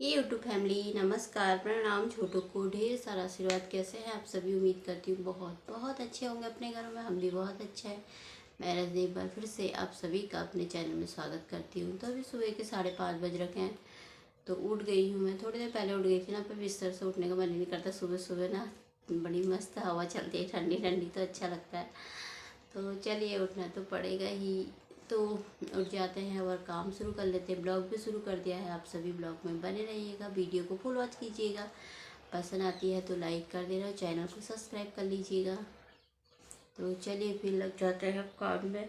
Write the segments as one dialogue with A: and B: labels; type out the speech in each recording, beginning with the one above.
A: ये YouTube family नमस्कार प्रणाम। छोटों को ढेर सारा आशीर्वाद। कैसे हैं आप सभी? उम्मीद करती हूँ बहुत बहुत अच्छे होंगे अपने घरों में। हम भी बहुत अच्छे हैं। मैं रजनी एक बार फिर से आप सभी का अपने चैनल में स्वागत करती हूँ। तो अभी सुबह के 5:30 बज रखे हैं। तो उठ गई हूँ मैं, थोड़ी देर पहले उठ गई थी ना, पर बिस्तर से उठने का मन ही नहीं करता। सुबह सुबह ना बड़ी मस्त हवा चलती है, ठंडी ठंडी, तो अच्छा लगता है। तो चलिए, उठना तो पड़ेगा ही। तो उठ जाते हैं और काम शुरू कर लेते हैं। ब्लॉग भी शुरू कर दिया है। आप सभी ब्लॉग में बने रहिएगा, वीडियो को फुल वॉच कीजिएगा। पसंद आती है तो लाइक कर देना, चैनल को सब्सक्राइब कर लीजिएगा। तो चलिए फिर लग जाते हैं काम में।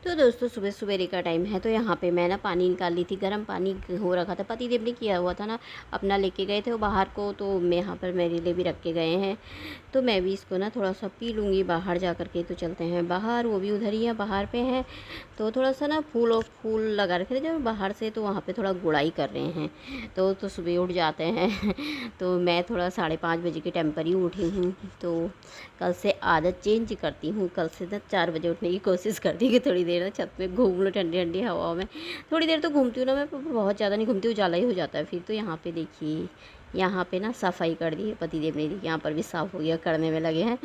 A: तो दोस्तों, सुबह सवेरे का टाइम है। तो यहाँ पे मैं ना पानी निकाल ली थी। गर्म पानी हो रखा था, पति देव ने किया हुआ था ना, अपना लेके गए थे वो बाहर को। तो मैं यहाँ पर मेरे लिए भी रख के गए हैं। तो मैं भी इसको ना थोड़ा सा पी लूँगी बाहर जा कर के। तो चलते हैं बाहर, वो भी उधर ही है, बाहर पे है। तो थोड़ा सा ना फूल और फूल लगा रखे थे जब बाहर से, तो वहाँ पे थोड़ा गुड़ाई कर रहे हैं। तो सुबह उठ जाते हैं। तो मैं थोड़ा 5:30 बजे के टाइम पर ही उठी हूँ। तो कल से आदत चेंज करती हूँ। कल से ना 4 बजे उठने की कोशिश करती हूँ कि थोड़ी देर ना छत पे घूम लो ठंडी ठंडी हवा में। थोड़ी देर तो घूमती हूँ ना मैं, बहुत ज़्यादा नहीं घूमती हूँ, उजाला ही हो जाता है फिर। तो यहाँ पे देखिए, यहाँ पे ना सफाई कर दी है पतिदेव ने। यहाँ पर भी साफ़ हो गया, करने में लगे हैं।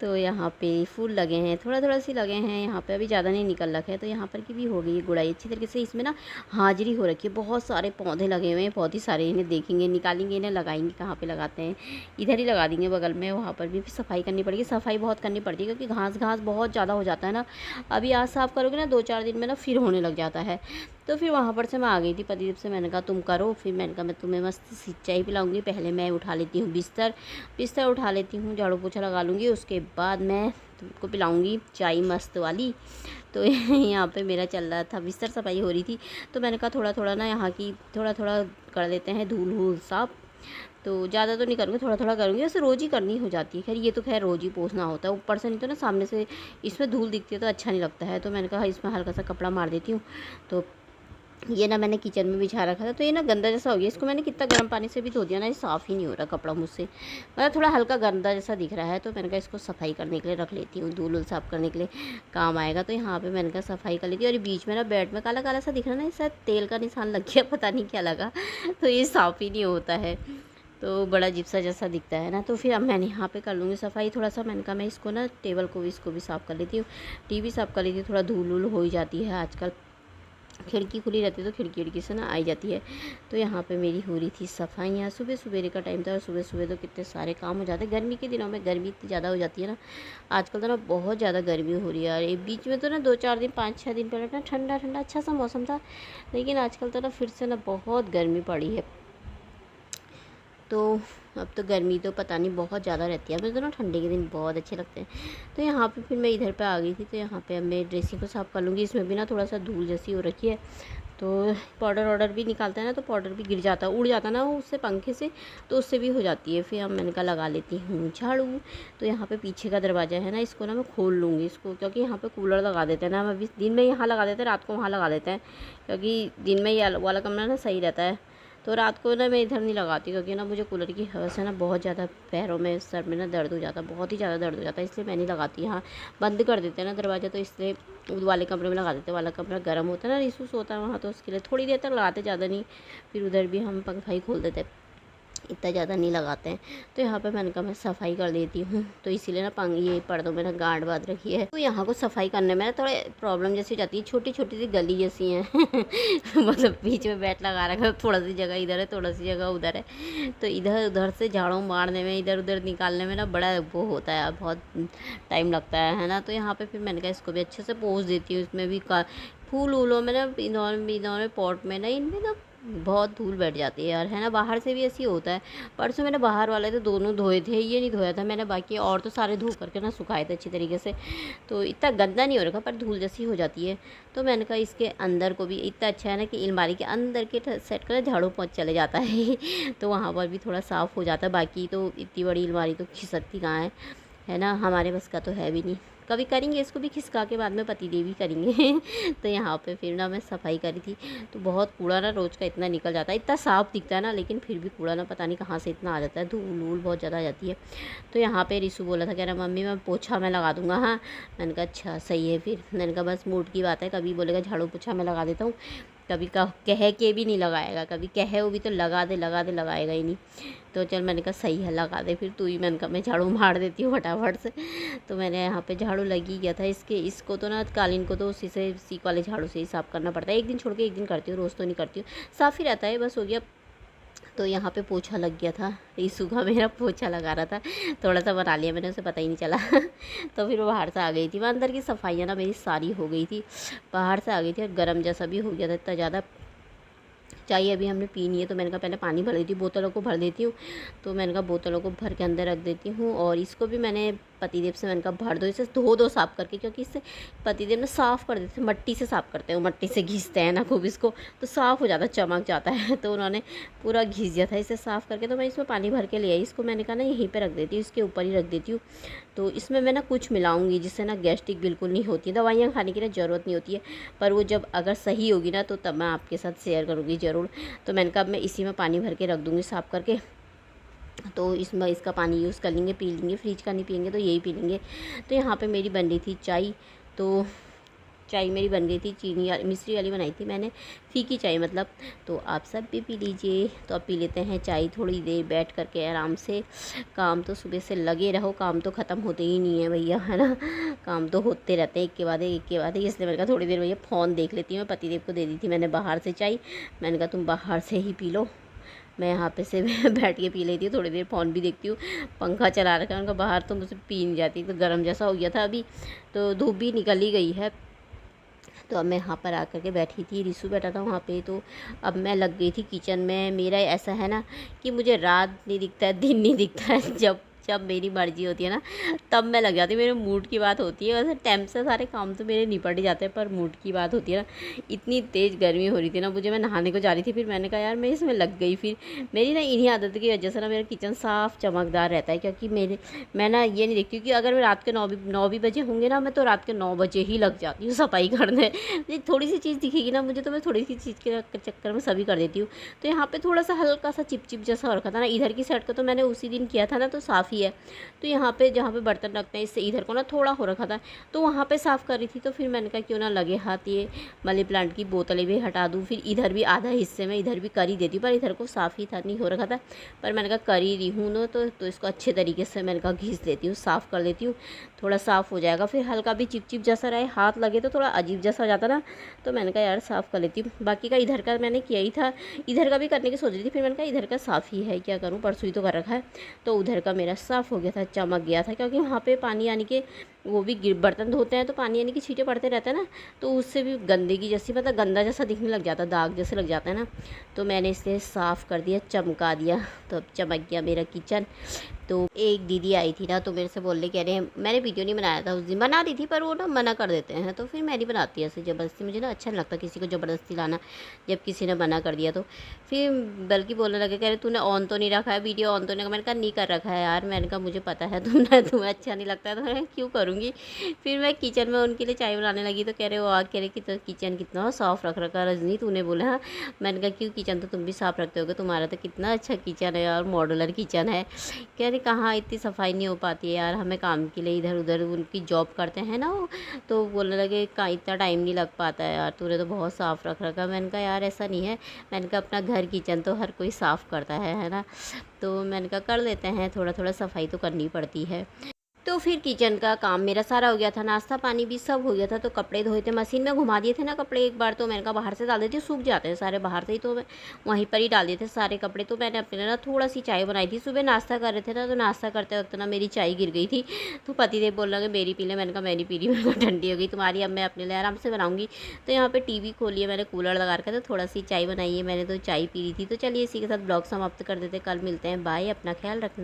A: तो यहाँ पे फूल लगे हैं, थोड़ा थोड़ा सी लगे हैं यहाँ पे, अभी ज़्यादा नहीं निकल रखे हैं। तो यहाँ पर की भी हो गई है गुड़ाई अच्छी तरीके से। इसमें ना हाजिरी हो रखी है, बहुत सारे पौधे लगे हुए हैं, बहुत ही सारे। इन्हें देखेंगे, निकालेंगे, इन्हें लगाएंगे। कहाँ पे लगाते हैं? इधर ही लगा देंगे बगल में। वहाँ पर भी सफाई करनी पड़ेगी, सफाई बहुत करनी पड़ती है, क्योंकि घास घास बहुत ज़्यादा हो जाता है ना। अभी आज साफ़ करोगे ना, 2-4 दिन में ना फिर होने लग जाता है। तो फिर वहाँ पर से मैं आ गई थी पतिदेव से। मैंने कहा तुम करो, फिर मैंने कहा मैं तुम्हें मस्त चाय पिलाऊंगी। पहले मैं उठा लेती हूँ बिस्तर बिस्तर उठा लेती हूँ, झाड़ू पोछा लगा लूँगी, उसके बाद मैं तुमको पिलाऊंगी चाय मस्त वाली। तो यहाँ पे मेरा चल रहा था, बिस्तर सफाई हो रही थी। तो मैंने कहा थोड़ा थोड़ा ना यहाँ की थोड़ा थोड़ा कर लेते हैं धूल वूल साफ। तो ज़्यादा तो नहीं करूँगी, थोड़ा थोड़ा करूँगी। वैसे रोज़ ही करनी हो जाती है। खैर ये तो खैर रोज़ ही पोंछना होता है, ऊपर से नहीं तो ना सामने से इसमें धूल दिखती है तो अच्छा नहीं लगता है। तो मैंने कहा इसमें हल्का सा कपड़ा मार देती हूँ। तो ये ना मैंने किचन में बिछा रखा था, तो ये ना गंदा जैसा हो गया। इसको मैंने कितना गर्म पानी से भी धो दिया ना, ये साफ़ ही नहीं हो रहा कपड़ा मुझसे। मतलब थोड़ा हल्का गंदा जैसा दिख रहा है। तो मैंने कहा इसको सफाई करने के लिए रख लेती हूँ, धूल वूल साफ़ करने के लिए काम आएगा। तो यहाँ पे मैंने कहा सफाई कर लेती हूँ। और बीच में ना बेड में काला काला सा दिख रहा है ना, शायद तेल का निशान लग गया, पता नहीं क्या लगा। तो ये साफ़ ही नहीं होता है, तो बड़ा अजीब सा जैसा दिखता है ना। तो फिर अब मैंने यहाँ पे कर लूँगी सफाई थोड़ा सा। मैंने कहा मैं इसको ना टेबल को भी, इसको भी साफ़ कर लेती हूँ, टीवी साफ़ कर लेती हूँ। थोड़ा धूल वूल हो ही जाती है आजकल, खिड़की खुली रहती है तो खिड़की से ना आई जाती है। तो यहाँ पे मेरी हो रही थी सफाइयाँ। सुबह सवेरे का टाइम था, और सुबह सुबह तो कितने सारे काम हो जाते हैं। गर्मी के दिनों में गर्मी इतनी ज़्यादा हो जाती है ना, आजकल तो ना बहुत ज़्यादा गर्मी हो रही है। और एक बीच में तो ना 2-4 दिन, 5-6 दिन पहले ना ठंडा ठंडा अच्छा सा मौसम था, लेकिन आजकल तो ना फिर से ना बहुत गर्मी पड़ी है। तो अब तो गर्मी तो पता नहीं बहुत ज़्यादा रहती है। मुझे तो ना ठंडी के दिन बहुत अच्छे लगते हैं। तो यहाँ पे फिर मैं इधर पे आ गई थी। तो यहाँ पे अब मैं ड्रेसिंग को साफ़ कर लूँगी। इसमें भी ना थोड़ा सा धूल जैसी हो रखी है। तो पाउडर वाउडर भी निकालता है ना, तो पाउडर भी गिर जाता है, उड़ जाता है ना वो उससे पंखे से, तो उससे भी हो जाती है। फिर अब मैंने कहा लगा लेती हूँ झाड़ू। तो यहाँ पे पीछे का दरवाज़ा है ना, इसको ना मैं खोल लूँगी इसको, क्योंकि यहाँ पे कूलर लगा देते हैं ना। हम अभी दिन में यहाँ लगा देते हैं, रात को वहाँ लगा देते हैं, क्योंकि दिन में ये वाला कमरा ना सही रहता है। तो रात को ना मैं इधर नहीं लगाती, क्योंकि ना मुझे कूलर की हवा से ना बहुत ज़्यादा पैरों में, सर में ना दर्द हो जाता है, बहुत ही ज़्यादा दर्द हो जाता है, इसलिए मैं नहीं लगाती। हाँ, बंद कर देते हैं ना दरवाज़ा, तो इसलिए वाले कमरे में लगा देते हैं। वाला कमरा गर्म होता है ना, रिसूस होता है वहाँ, तो उसके लिए थोड़ी देर तक लगाते, ज़्यादा नहीं। फिर उधर भी हम पंखा ही खोल देते हैं, इतना ज़्यादा नहीं लगाते हैं। तो यहाँ पे मैंने कहा मैं सफाई कर देती हूँ। तो इसीलिए ना ये पर्दों में ना गांठ बांध रखी है। तो यहाँ को सफाई करने में ना थोड़ा प्रॉब्लम जैसी हो जाती है, छोटी छोटी सी गली जैसी हैं। मतलब बीच में बैट लगा रखा है, थोड़ा सी जगह इधर है, थोड़ा सी जगह उधर है। तो इधर उधर से झाड़ू मारने में, इधर उधर निकालने में ना बड़ा वो होता है, बहुत टाइम लगता है ना। तो यहाँ पर फिर मैंने कहा इसको भी अच्छे से पोंछ देती हूँ। इसमें भी फूल वूलों में ना, इन्होंने पॉट में ना, इनमें ना बहुत धूल बैठ जाती है यार, है ना। बाहर से भी ऐसी होता है। परसों मैंने बाहर वाले तो दोनों धोए थे, ये नहीं धोया था मैंने, बाकी और तो सारे धो करके ना सुखाए थे अच्छी तरीके से। तो इतना गंदा नहीं हो रखा, पर धूल जैसी हो जाती है। तो मैंने कहा इसके अंदर को भी इतना अच्छा है ना, कि अलमारी के अंदर के सेट कर झाड़ू पोंछ चले जाता है। तो वहाँ पर भी थोड़ा साफ़ हो जाता है। बाकी तो इतनी बड़ी अलमारी तो खिसकती कहाँ है ना, हमारे बस का तो है भी नहीं। कभी करेंगे इसको भी खिसका के, बाद में पति देव भी करेंगे। तो यहाँ पे फिर ना मैं सफाई करी थी। तो बहुत कूड़ा ना रोज़ का इतना निकल जाता है, इतना साफ़ दिखता है ना, लेकिन फिर भी कूड़ा ना पता नहीं कहाँ से इतना आ जाता है, धूल वूल बहुत ज़्यादा आ जाती है। तो यहाँ पे रिशु बोला था, कह रहा मम्मी मैं पोछा मैं लगा दूँगा। हाँ, मैंने कहा अच्छा सही है। फिर मैंने कहा बस मूड की बात है, कभी बोलेगा झाड़ू पोछा मैं लगा देता हूँ, कभी कह के भी नहीं लगाएगा, कभी कहे वो भी तो लगा दे लगाएगा ही नहीं। तो चल मैंने कहा सही है लगा दे फिर तू ही। मैंने कहा मैं झाड़ू मार देती हूँ फटाफट से। तो मैंने यहाँ पे झाड़ू लगी गया था इसको तो ना कालीन को तो उसी से सीक वाले झाड़ू से ही साफ़ करना पड़ता है। एक दिन छोड़ के एक दिन करती हूँ, रोज़ तो नहीं करती हूँ, साफ़ ही रहता है, बस हो गया। तो यहाँ पे पोछा लग गया था, रीसू का मेरा पोछा लगा रहा था, थोड़ा सा बना लिया मैंने, उसे पता ही नहीं चला। तो फिर वो बाहर से आ गई थी, वहाँ अंदर की सफाइयाँ ना मेरी सारी हो गई थी, बाहर से आ गई थी और गर्म जैसा भी हो गया था इतना ज़्यादा। चाय अभी हमने पी नहीं है तो मैंने कहा पहले पानी भर देती हूँ, बोतलों को भर देती हूँ। तो मैंने कहा बोतलों को भर के अंदर रख देती हूँ। और इसको भी मैंने पतिदेव से मैंने कहा भर दो, इसे धो दो साफ़ करके, क्योंकि इससे पतिदेव ने साफ़ कर देते, मट्टी से साफ़ करते हैं, मट्टी से घिसते हैं ना खूब इसको, तो साफ़ हो जाता है, चमक जाता है। तो उन्होंने पूरा घिस दिया था इसे साफ़ करके। तो मैं इसमें पानी भर के ले आई, इसको मैंने कहा ना यहीं पर रख देती हूँ, इसके ऊपर ही रख देती हूँ। तो इसमें मैं ना कुछ मिलाऊंगी जिससे ना गैस्ट्रिक बिल्कुल नहीं होती है, दवाइयाँ खाने की ना ज़रूरत नहीं होती है, पर वो जब अगर सही होगी ना तो तब मैं आपके साथ शेयर करूँगी ज़रूर। तो मैंने कहा मैं इसी में पानी भर के रख दूँगी साफ़ करके। तो इसमें इसका पानी यूज़ कर लेंगे, पी लेंगे, फ्रिज का नहीं पियेंगे तो यही पी लेंगे। तो यहाँ पे मेरी बन रही थी चाय, तो चाय मेरी बन गई थी चीनी मिश्री वाली बनाई थी मैंने, फीकी चाय मतलब। तो आप सब भी पी लीजिए। तो अब पी लेते हैं चाय, थोड़ी देर बैठ करके आराम से। काम तो सुबह से लगे रहो, काम तो ख़त्म होते ही नहीं है भैया, है ना, काम तो होते रहते हैं एक के बाद एक के बाद। इसलिए मैंने कहा थोड़ी देर भैया फ़ोन देख लेती हूँ। मैं पतिदेव को दे दी थी मैंने बाहर से चाय, मैंने कहा तुम बाहर से ही पी लो, मैं यहाँ पे से बैठ के पी लेती हूँ, थोड़ी देर फ़ोन भी देखती हूँ। पंखा चला रखा है उनका बाहर, तो मुझसे पी नहीं जाती, तो गर्म जैसा हो गया था अभी, तो धूप भी निकल ही गई है। तो अब मैं यहाँ पर आकर के बैठी थी, रिसू बैठा था वहाँ पे। तो अब मैं लग गई थी किचन में। मेरा ऐसा है ना कि मुझे रात नहीं दिखता है, दिन नहीं दिखता है, जब जब मेरी मर्ज़ी होती है ना तब मैं लग जाती हूँ। मेरे मूड की बात होती है, वैसे टाइम से सारे काम तो मेरे निपट ही जाते हैं, पर मूड की बात होती है ना। इतनी तेज़ गर्मी हो रही थी ना मुझे, मैं नहाने को जा रही थी, फिर मैंने कहा यार मैं इसमें लग गई। फिर मेरी ना इन्हीं आदत की वजह से ना मेरा किचन साफ़ चमकदार रहता है, क्योंकि मैं ना ये नहीं देखती कि अगर मैं रात के 9 भी बजे होंगे ना, मैं तो रात के 9 बजे ही लग जाती हूँ सफाई करने। थोड़ी सी चीज़ दिखेगी ना मुझे, तो मैं थोड़ी सी चीज़ के चक्कर में सभी कर देती हूँ। तो यहाँ पे थोड़ा सा हल्का सा चिपचिप जैसा हो रखा था ना, इधर की साइड का तो मैंने उसी दिन किया था ना, तो साफ़ ही है। तो यहाँ पे जहाँ पे बर्तन रखते हैं, इससे इधर को ना थोड़ा हो रखा था, तो वहाँ पे साफ़ कर रही थी। तो फिर मैंने कहा क्यों ना लगे हाथ ये मनी प्लांट की बोतलें भी हटा दूँ, फिर इधर भी आधा हिस्से में इधर भी कर ही देती हूँ, पर इधर को साफ़ ही था, नहीं हो रखा था। पर मैंने कहा कर ही रही हूँ ना, तो इसको अच्छे तरीके से मैंने कहा घिस लेती हूँ, साफ़ कर लेती हूँ, थोड़ा साफ़ हो जाएगा। फिर हल्का भी चिपचिप जैसा रहे, हाथ लगे तो थोड़ा अजीब जैसा हो जाता ना, तो मैंने कहा यार साफ़ कर लेती हूँ। बाकी का इधर का मैंने किया ही था, इधर का भी करने की सोच रही थी, फिर मैंने कहा इधर का साफ़ ही है, क्या करूँ, परसों ही तो कर रखा है। तो उधर का मेरा साफ़ हो गया था, चमक गया था, क्योंकि वहाँ पे पानी आने के वो भी बर्तन धोते हैं तो पानी आने की छींटे पड़ते रहते हैं ना, तो उससे भी गंदगी जैसी मतलब गंदा जैसा दिखने लग जाता है, दाग जैसे लग जाता है ना। तो मैंने इसे साफ़ कर दिया, चमका दिया, तो अब चमक गया मेरा किचन। तो एक दीदी आई थी ना, तो मेरे से बोलने कह रहे हैं, मैंने वीडियो नहीं बनाया था उस दिन, बना रही थी पर वो ना मना कर देते हैं, तो फिर मैं नहीं बनाती ऐसे ज़बरदस्ती, मुझे ना अच्छा नहीं लगता किसी को ज़बरदस्ती लाना, जब किसी ने मना कर दिया तो। फिर बल्कि बोलने लगे, कह रहे तूने ऑन तो नहीं रखा है, वीडियो ऑन तो नहीं, मैंने कहा नहीं कर रखा है यार, मैंने कहा मुझे पता है तुम्हें अच्छा नहीं लगता है, तो मैं क्यों करूँगी। फिर मैं किचन में उनके लिए चाय बनाने लगी, तो कह रहे वो आ कह रहे कि तो किचन कितना साफ़ रख रखा रजनी तूने, बोला हाँ। मैंने कहा क्यों, किचन तो तुम भी साफ़ रखते होगे, तुम्हारा तो कितना अच्छा किचन है और मॉडुलर किचन है। कह रहे कहाँ इतनी सफाई नहीं हो पाती है यार, हमें काम के लिए इधर उधर उनकी जॉब करते हैं ना वो, तो बोलने लगे कहाँ इतना टाइम नहीं लग पाता है यार, तूने तो बहुत साफ़ रख रखा। मैंने कहा यार ऐसा नहीं है, मैंने कहा अपना घर किचन तो हर कोई साफ़ करता है ना। तो मैंने कहा कर लेते हैं, थोड़ा थोड़ा सफाई तो करनी पड़ती है। तो फिर किचन का काम मेरा सारा हो गया था, नाश्ता पानी भी सब हो गया था। तो कपड़े धोए थे, मशीन में घुमा दिए थे ना कपड़े एक बार, तो मैंने कहा बाहर से डाल देती हूँ, सूख जाते हैं सारे बाहर से ही, तो मैं वहीं पर ही डाल दिए थे सारे कपड़े। तो मैंने अपने लिए ना थोड़ा सी चाय बनाई थी, सुबह नाश्ता कर रहे थे ना, तो नाश्ता करते वक्त ना मेरी चाय गिर गई थी, तो पतिदेव बोल लगे मेरी पी ले, मैंने कहा मेरी पी ली, मैंने कहा ठंडी हो गई तुम्हारी, अब मैं अपने लिए आराम से बनाऊँगी। तो यहाँ पर टी वी खोलिए, मैंने कूलर लगा रखा था, तो थोड़ा सी चाय बनाई है मैंने, तो चाय पी रही थी। तो चलिए इसी के साथ ब्लॉग समाप्त कर देते, कल मिलते हैं, बाय, अपना ख्याल रखना।